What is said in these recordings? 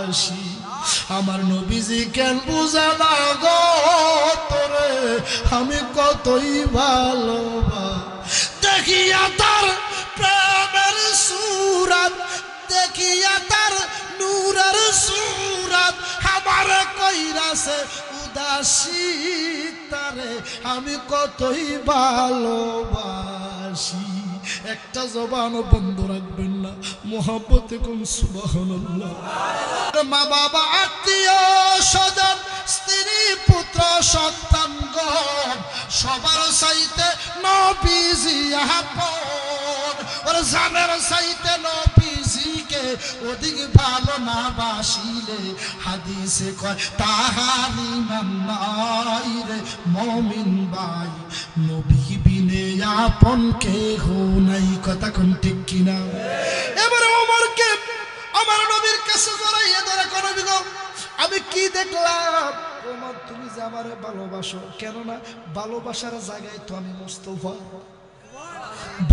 ভালোবাসি আমার নবীজি কেন বুঝে না গো তোরে আমি কতই ভালোবাসি দেখিয়া তার প্রেমের সুরাত দেখিয়া তার নূরের সুরাত আমার কইরাছে উদাসী তারে আমি কতই ভালোবাসি একটা জবান বন্ধ রাখবেন না মোহাব্বতে কোন সুবহানাল্লাহ মা বাবা আত্মীয় স্বজন স্ত্রী পুত্র সন্তানগণ সবার চাইতে নবীজি আপন ওর জানের চাইতে নবীজিকে অধিক ভালো না বাসিলে হাদিসে কয় তাহার ঈমান নাই রে মুমিন ভাই নবী বিনে আপন কেহ নাই কথা কোন ঠিক কিনা এবারে ওমরকে আমার নবীর কাছে জড়াইয়া ধরে কোন বিগো আমি কি দেখলাম ওমর তুমি যে আমারে ভালোবাসো কেন না ভালোবাসার জায়গায় তো আমি মুস্তাফা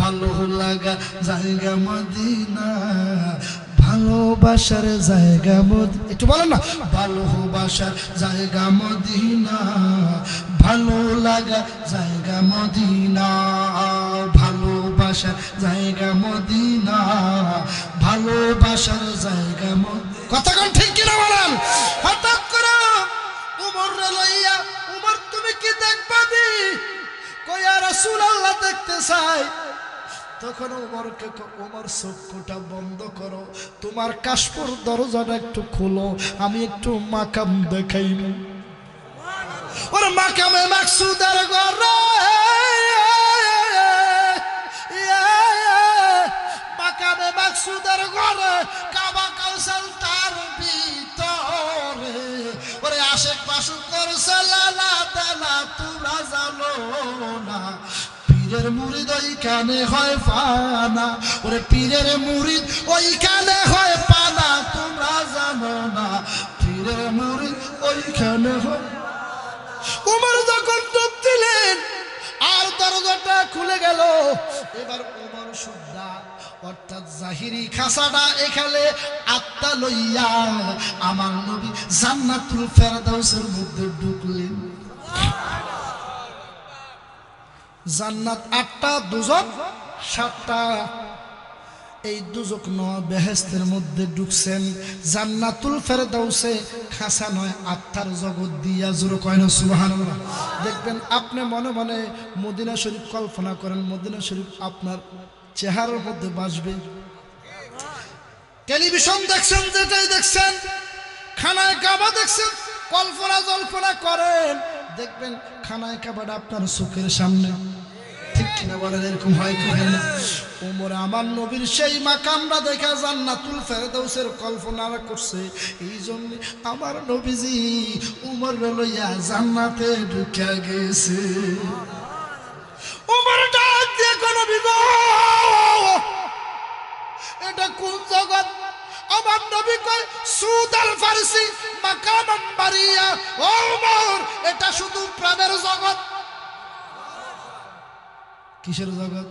ভালো লাগা জায়গা মদিনা ভালোবাসার জায়গা মদিনা একটু বলেন না ভালোবাসার জায়গা মদিনা ভালো লাগা জায়গা মদিনা ভালোবাসার জায়গা মদিনা ভালোবাসার জায়গা মদিনা কথা কোন ঠিক কিনা বলেন হঠাৎ করে উমর রে লইয়া উমর তুমি কি দেখবা দি কই ইয়া রাসূলুল্লাহ দেখতে চাই তখন উমরকে উমর চক্ষুটা বন্ধ করো তোমার কাশপুর দরজাটা একটু খোলো আমি একটু মাকাম দেখাই ওরে মাকামে মাকসুদের ঘরে মাকামে মাকসুদের ঘরে কাবা কাউসাল তার ভিতরে ওরে আশেক মাসুক করছে লালা তালা তোমরা জানো না পীরের মুরিদ ওইখানে হয় পানা ওরে পীরের মুরিদ ওইখানে হয় পানা তোমরা জানো না পীরের মুরিদ ওইখানে হয় উমর যখন টপ দিলেন আর দরজাটা খুলে গেল এবার উমর সুদ্ধা অর্থাৎ জাহিরি খাসাটা এখানে আত্মা লইয়া আমার নবী জান্নাতুল ফেরদাউসের মধ্যে ঢুকলেন জান্নাত 8টা দুজক 7টা এই দুজক নয় বেহেশতের মধ্যে ঢুকছেন জান্নাতুল ফেরদাউসে খাসা নয় আত্মার জগৎ দিয়া জোরে কয় না সুবহানাল্লাহ দেখবেন আপনি মনে মনে মদিনা শরীফ কল্পনা করেন মদিনা শরীফ আপনার চেহারার মধ্যে বাসবে টেলিভিশন দেখছেন যেটাই দেখছেন খানায় কাবা দেখছেন কল্পনা জল্পনা করেন দেখবেন খানায় কাবাটা আপনার চোখের সামনে ঠিক কিনা বলেন এরকম হয় কি হয় না ওমর আমার নবীর সেই মাকামটা দেখা জান্নাতুল ফেরদাউসের কল্পনা করছে এই জন্য আমার নবীজি ওমর লইয়া জান্নাতে ঢুকে গেছে ওমর ডাক দিয়ে কোন বিগো এটা কোন জগৎ আমার নবী কয় সুদাল ফারসি মাকাম বারিয়া ওমর এটা শুধু প্রেমের জগৎ কিসের জগৎ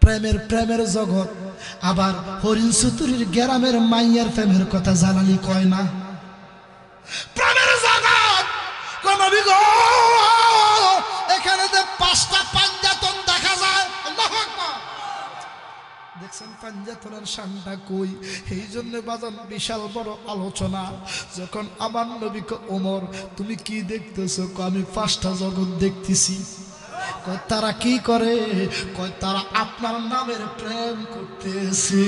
প্রেমের জগৎ আবার হরিণ সুতুরির গ্রামের মাইয়ার প্রেমের কথা জানালি কয় না প্রেমের জগৎ কোন বিগো এখানে যে 5টা পাঞ্জাতন দেখা যায় আল্লাহু আকবার দেখছেন পাঞ্জাতনের শানটা কই এই জন্য বাজান বিশাল বড় আলোচনা যখন আমার নবীকে ওমর তুমি কি দেখতেছো আমি 5টা জগৎ দেখতেছি কয় তারা কি করে কয় তারা আপনার নামের প্রেম করতেছে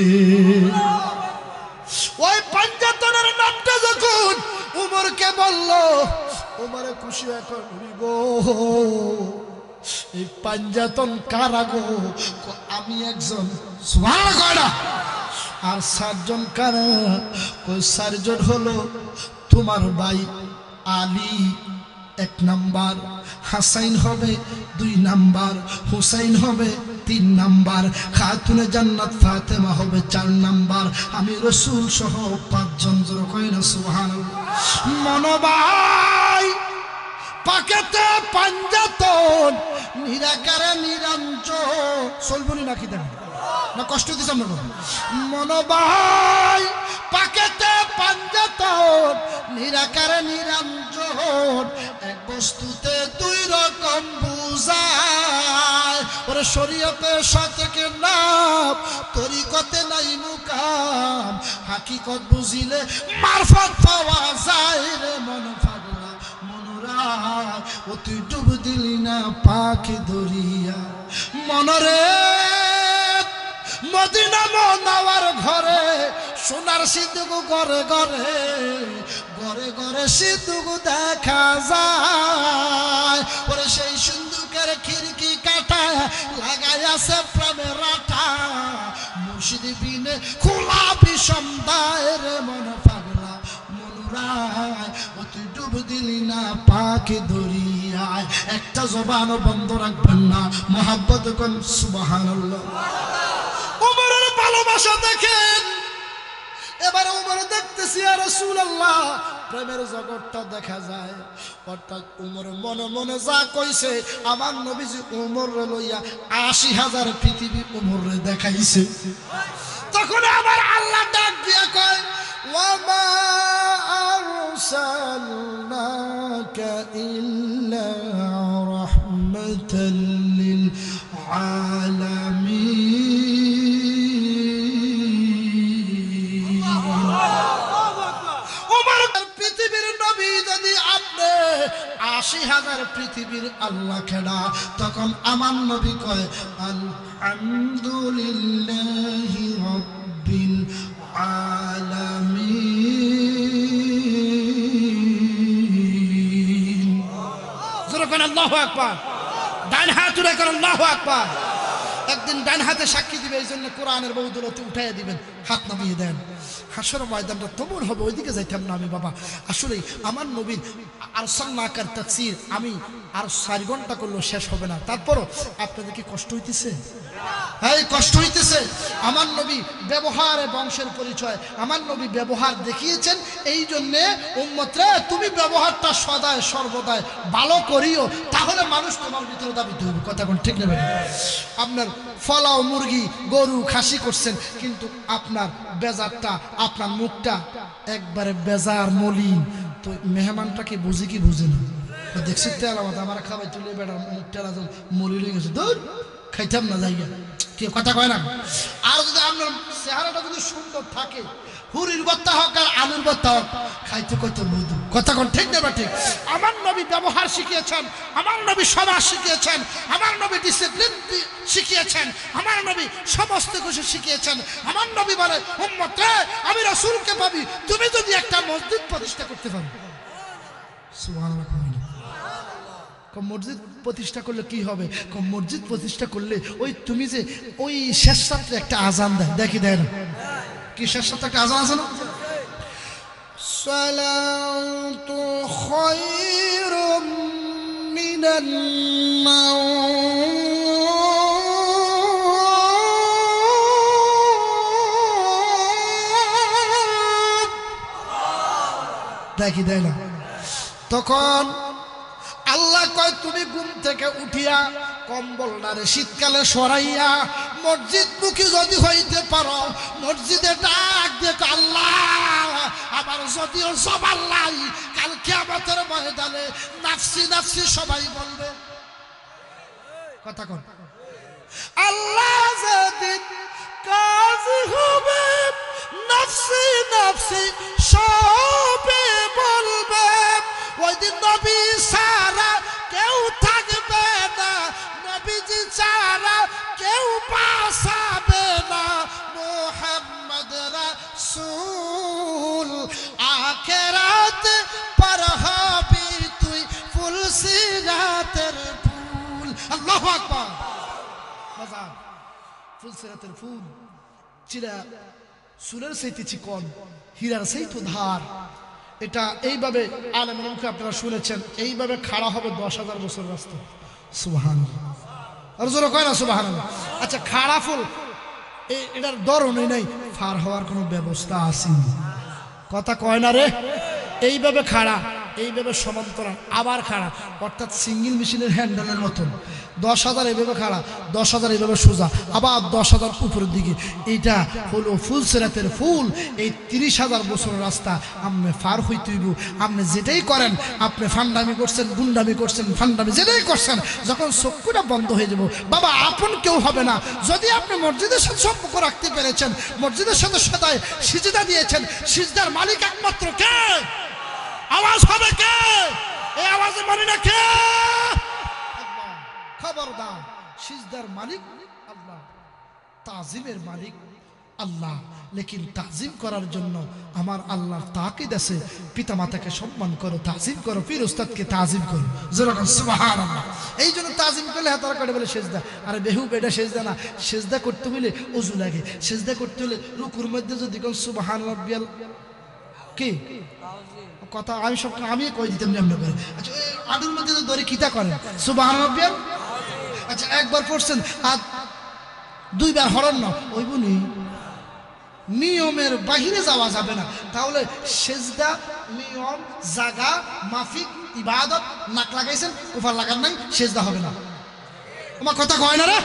ওই পাঞ্জাতনের নামটা যখন উমরকে বলল উমরে খুশি এখন গো এই পাঞ্জাতন কারা গো আমি একজন সুবহানাল্লাহ আর 7জন কারা কই 4জন হলো তোমার ভাই আলী 1 নাম্বার হাসাইন হবে 2 নাম্বার হুসাইন হবে 3 নাম্বার খাতুনে জান্নাত ফাতেমা হবে 4 নাম্বার আমি রাসূল সহ 5 জন জোরে কই না সুবহানাল্লাহ মনোবাই পাকেতে পাঞ্জাতন নিরাকারে নিরঞ্জন চলবনি নাকি দেন না কষ্ট দিছ আমরা মনোবাই পাকেতে একারে নিরঞ্জন, এক বস্তুতে দুই রকম বুঝায়। ওরে শরীয়তের সাথে নাম, তরিকতে নাই মুকাম, হাকিকত বুঝিলে মারফত পাওয়া যায় রে মন পাগলা মনোরায়। ও তুই ডুব দিলি না পাখি দরিয়া মনরে, মদিনা মনাওয়ার ঘরে সোনার সিঁদুক ঘরে ঘরে ঘরে ঘরে সিঁদুক দেখা যায়। ওরে সেই সিঁদুকের খিড়কি কাটা লাগাই আছে প্রেমের আঠা, মুর্শিদ বিনে খোলা বিষম দায় রে মন পাগলা মনোরায়। ও তুই ডুব দিলি না পাখি দরিয়ায়। একটা জবান বন্ধ রাখবেন না, মোহাব্বত কোন সুবহানাল্লাহ। উমরের ভালোবাসা দেখেন। এবারে উমর দেখতেছি ইয়া রাসূলুল্লাহ, প্রেমের জগৎটা দেখা যায়। অর্থাৎ উমর মনে মনে যা কইছে, আমার নবীজি উমরে লইয়া ৮০,০০০ পৃথিবী উমরে দেখাইছে। তখন আমার আল্লাহ ডাক দিয়া কয়, ওয়া মা আরসালনাকা ইল্লা রাহমাতাল লিল আলামিন। উমর পৃথিবীর নবী যদি আপনি ৮০,০০০ পৃথিবীর আল্লাহ খেলা, তখন আমার নবী কয় আলহামদুলিল্লাহি রাব্বিল আলামিন। জোরে কোন আল্লাহু আকবার। ডান হাত উঠে কোন আল্লাহু আকবার। একদিন ডান হাতে সাক্ষী দিবে, এই জন্য কোরআনের বদৌলতে উঠাইয়া দিবেন, হাত নামিয়ে দেন। হাসর ময়দানটা তোমর হবে, ওইদিকে যাইতাম না আমি বাবা। আসলে আমার নবীর আরসালনাকার তাফসীর আমি আর ৪ ঘন্টা করলেও শেষ হবে না। তারপরও আপনাদের কি কষ্ট হইতেছে? হ্যাঁ, কষ্ট হইতেছে। আমার নবী ব্যবহারে বংশের পরিচয়, আমার নবী ব্যবহার দেখিয়েছেন। এই জন্যে উম্মতরে তুমি ব্যবহারটা সদায় সর্বদাই ভালো করিও, তাহলে মানুষ তোমার ভিতরে দাবিত হইবে। কথা কোন ঠিক নেবেন? আপনার ফলাও মুরগি গরু খাসি করছেন, কিন্তু আপনার বেজারটা, আপনার মুখটা একবারে বেজার মলিন, তো মেহমানটাকে বুঝি কি বুঝে না? দেখছি তেল আমার খাবার তুলে বেড়ার মুখটা মলিন হয়ে গেছে, দূর খাইতাম না জায়গা, কেউ কথা কয় না। আর যদি আপনার চেহারাটা যদি সুন্দর থাকে, হুরির বত্তা হোক আর আলুর বত্তা হোক, খাইতে কইতে মধু। কথা কোন ঠিক না? ঠিক। আমার নবী ব্যবহার শিখিয়েছেন, আমার নবী সমাজ শিখিয়েছেন, আমার নবী ডিসিপ্লিন শিখিয়েছেন, আমার নবী সমস্ত কিছু শিখিয়েছেন। আমার নবী বলে, উম্মত রে, আমি রাসূলকে পাবি তুমি যদি একটা মসজিদ প্রতিষ্ঠা করতে পারো। সুবহানাল্লাহ। মসজিদ প্রতিষ্ঠা করলে কি হবে? মসজিদ প্রতিষ্ঠা করলে ওই তুমি যে ওই শেষ রাত্রে একটা আজান দেয়, দেখি দেয় না কি? শেষ রাত্রে একটা আজান আছে না? সালাতু খায়রুম মিনান নাওম, দেখি দেয় না। তখন আল্লাহ কয়, তুমি ঘুম থেকে উঠিয়া কম্বলটারে শীতকালে সরাইয়া মসজিদ মুখী যদি হইতে পারো, মসজিদে ডাক দিয়ে আল্লাহ আমার যদিও জবান নাই, কাল কিয়ামতের ময়দানে নাফসি নাফসি সবাই বলবে। কথা কোন? আল্লাহ যেদিন কাজী হবে, নাফসি নাফসি সবে বলবে, ওই দিন নবী ছাড়া কেউ থাকবে না, নবীজি ছাড়া কেউ বাঁচাবে না। মুহাম্মদ রাসূল আখিরাত পার হবি তুই ফুল সিরাতের ফুল। আল্লাহু আকবার। বাজার ফুল সিরাতের ফুল, চিরা চুলের চাইতে চিকন, হীরার চাইতে ধার। এটা এইভাবে আলেমের মুখে আপনারা শুনেছেন, এইভাবে খাড়া হবে 10,000 বছর রাস্তা। সুবহানাল্লাহ। আর জোরে কয় না সুবহানাল্লাহ? আচ্ছা, খাড়া ফুল এটার ধরনই নাই, পার হওয়ার কোনো ব্যবস্থা আছে? কথা কয় না রে? এইভাবে খাড়া এইভাবে সমান্তরাল আবার খাড়া, অর্থাৎ সিঙ্গেল মেশিনের হ্যান্ডেলের মতন। 10,000 এইভাবে খাড়া, 10,000 এইভাবে সোজা, আবার 10,000 উপরের দিকে। এইটা হলো ফুল সিরাতের ফুল। এই 30,000 বছরের রাস্তা আপনি পার হইতে হইব। আপনি যেটাই করেন, আপনি ফান্ডামি করছেন, গুন্ডামি করছেন, ফান্ডামি যেটাই করছেন, যখন চক্ষুটা বন্ধ হয়ে যাব বাবা, আপন কেউ হবে না। যদি আপনি মসজিদের সাথে সম্পর্ক রাখতে পেরেছেন, মসজিদের সাথে সদায় সিজদা দিয়েছেন, সিজদার মালিক একমাত্র কে? আওয়াজ হবে কে? এই আওয়াজে মানি না কে? আল্লাহ। খবরদার, সিজদার মালিক আল্লাহ, তাজিমের মালিক আল্লাহ। লেকিন তাজিম করার জন্য আমার আল্লাহর তাকিদ আছে, পিতা মাতাকে সম্মান করো, তাজিম করো, পীর উস্তাদকে তাজিম করো। যেরকম সুবহানাল্লাহ। এই জন্য তাজিম করলে হাতারা করে বলে সেজদা। আরে বেহুব, এটা সেজদা না। সেজদা করতে হলে ওযু লাগে, সেজদা করতে হলে রুকুর মধ্যে যদি কোন সুবহান রাব্বিয়াল কি কথা আমি সব আমি কই দিতাম না আমরা করে। আচ্ছা, আডুর মধ্যে তো ধরে কিতা করেন সুবহান রাব্বিয়াল। আচ্ছা, একবার পড়ছেন আর দুইবার হরণ না ওইবুনি, নিয়মের বাহিরে যাওয়া যাবে না। তাহলে সেজদা নিয়ম জাগা মাফিক ইবাদত, নাক লাগাইছেন কুফার লাগান নাই, সেজদা হবে না। আমার কথা কয় না রে?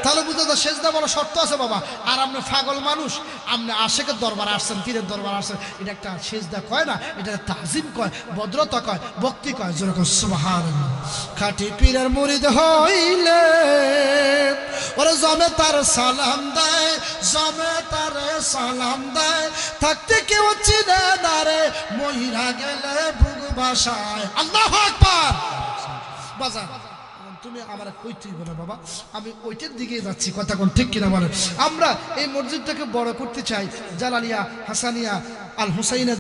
তাহলে বুঝতে তো সেজদা বড় শর্ত আছে বাবা। আর আপনি পাগল মানুষ, আপনি আশেকের দরবারে আসছেন, পীরের দরবারে আসছেন, এটা একটা সেজদা কয় না, এটা তাজিম কয়, ভদ্রতা কয়, ভক্তি কয়। যেরকম সুবহানাল্লাহ। খাঁটি পীরের মুরিদ হইলে ওরে জমে তার সালাম দেয়, জমে তার সালাম দেয়, থাকতে কেউ চিনে না রে, মহিরা গেলে বুক ভাষায়। আল্লাহু আকবার। বাজার তুমি আমার কইতেই বলে বাবা, আমি ওইটার দিকে যাচ্ছি, কথা কোন ঠিক কিনা বলে। আমরা এই মসজিদটাকে বড় করতে চাই, জালালিয়া হাসানিয়া আল হুসাইন